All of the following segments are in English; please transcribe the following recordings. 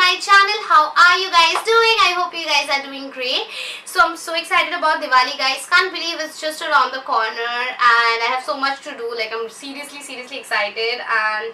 my channel. How are you guys doing? I hope you guys are doing great. So I'm so excited about Diwali, guys. Can't believe it's just around the corner and I have so much to do. Like, I'm seriously excited. And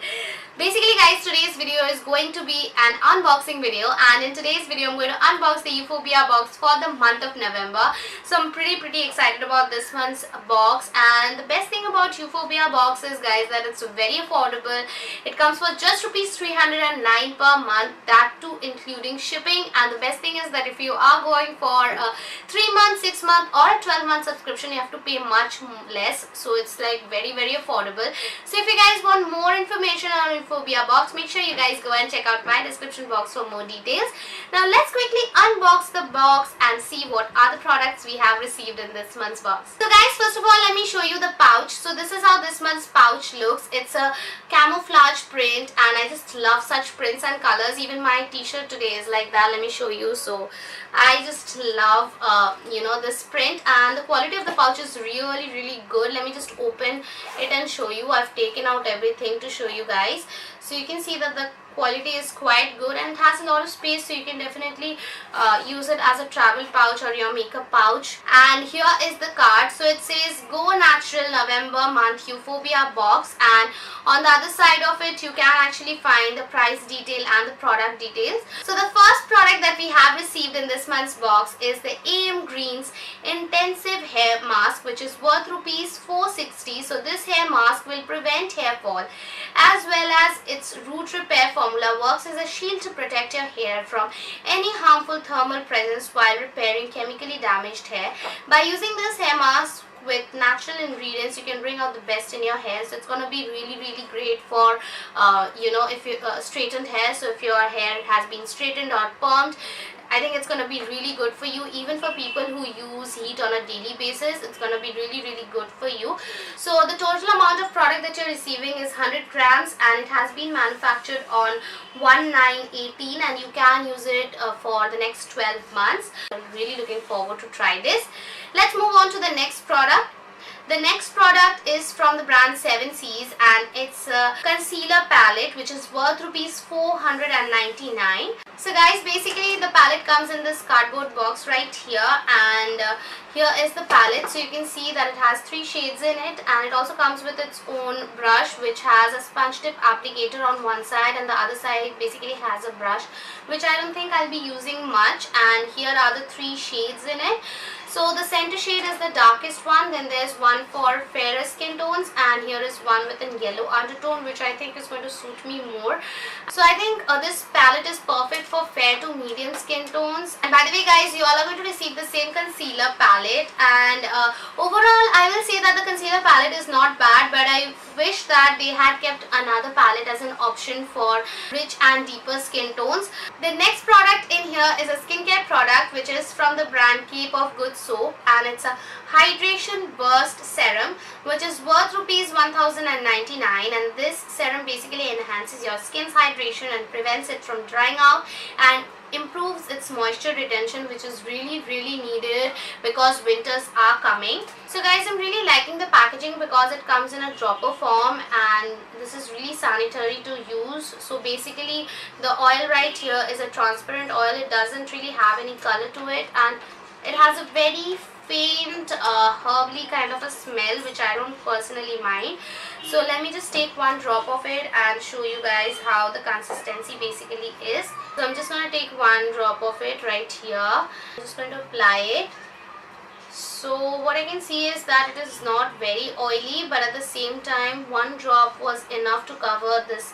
basically, guys, today's video is going to be an unboxing video, and in today's video I'm going to unbox the Euphorbia box for the month of November. So I'm pretty excited about this month's box. And the best thing about Euphorbia box is, guys, that it's very affordable. It comes for just rupees 309 per month, that too including shipping. And the best thing is that if you are going for a 3-month, 6-month or a 12-month subscription, you have to pay much less. So it's like very affordable. So if you guys want more information on Euphorbia box, make sure you guys go and check out my description box for more details. Now let's quickly unbox the box and see what are the products we have received in this month's box. So guys, first of all, let me show you the pouch. So this is how this month's pouch looks. It's a camouflage print and I just love such prints and colors. Even my t-shirt today is like that. Let me show you. So I just love this print, and the quality of the pouch is really good. Let me just open it and show you. I've taken out everything to show you guys. So you can see that the quality is quite good and it has a lot of space, so you can definitely use it as a travel pouch or your makeup pouch. And here is the card. So it says Go Natural November Month Euphorbia box, and on the other side of it you can actually find the price detail and the product details. So the first product that we have received in this month's box is the AM Greens Intensive Hair Mask, which is worth rupees 460. So this hair mask will prevent hair fall, as well as its root repair formula works as a shield to protect your hair from any harmful thermal presence while repairing chemically damaged hair. By using this hair mask with natural ingredients, you can bring out the best in your hair. So it's going to be really great for if you straightened hair. So if your hair has been straightened or permed, I think it's going to be really good for you. Even for people who use heat on a daily basis, it's going to be really good for you. So the total amount of product that you're receiving is 100 grams and it has been manufactured on 1/9/18, and you can use it for the next 12 months. I'm really looking forward to try this. Let's move on to the next product. The next product is from the brand 7 Seas, and it's a concealer palette which is worth rupees 499. So guys, basically the palette comes in this cardboard box right here, and here is the palette. So you can see that it has 3 shades in it, and it also comes with its own brush which has a sponge tip applicator on one side, and the other side basically has a brush which I don't think I'll be using much. And here are the 3 shades in it. So the center shade is the darkest one, then there's one for fairer skin tones, and here is one with a yellow undertone which I think is going to suit me more. So I think this palette is perfect for fair to medium skin tones. And by the way guys, you all are going to receive the same concealer palette, and overall I will say that the concealer palette is not bad, but I wish that they had kept another palette as an option for rich and deeper skin tones. The next product in here is a skincare product which is from the brand Cape of Good Soap, and it's a hydration burst serum which is worth rupees 1099, and this serum basically enhances your skin's hydration and prevents it from drying out and improves its moisture retention, which is really needed because winters are coming. So guys, I'm really liking the packaging because it comes in a dropper form and this is really sanitary to use. So basically the oil right here is a transparent oil. It doesn't really have any color to it, and it has a very faint herbally kind of a smell which I don't personally mind. So let me just take one drop of it and show you guys how the consistency basically is. So I'm just going to take one drop of it right here. I'm just going to apply it. So what I can see is that it is not very oily, but at the same time one drop was enough to cover this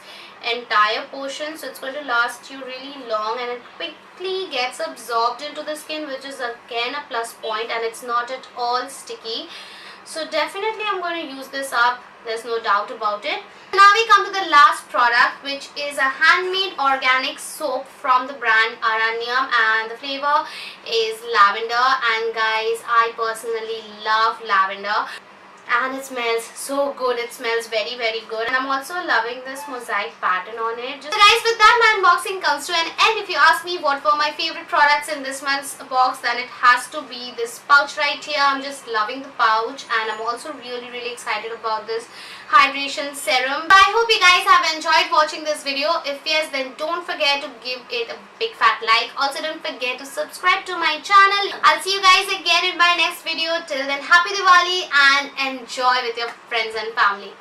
entire portion. So it's going to last you really long, and it quickly gets absorbed into the skin, which is again a plus point, and it's not at all sticky. So definitely I'm going to use this up, there's no doubt about it. Now we come to the last product, which is a handmade organic soap from the brand Aranyam, and the flavor is lavender. And guys, I personally love lavender. and it smells so good. It smells very good, and I'm also loving this mosaic pattern on it. So guys, with that my unboxing comes to an end. If you ask me what were my favorite products in this month's box, then it has to be this pouch right here. I'm just loving the pouch, and I'm also really excited about this hydration serum. I hope you guys have enjoyed watching this video. If yes, then don't forget to give it a big fat like. Also don't forget to subscribe to my channel. I'll see you guys again in my next video. Till then, happy Diwali and enjoy with your friends and family.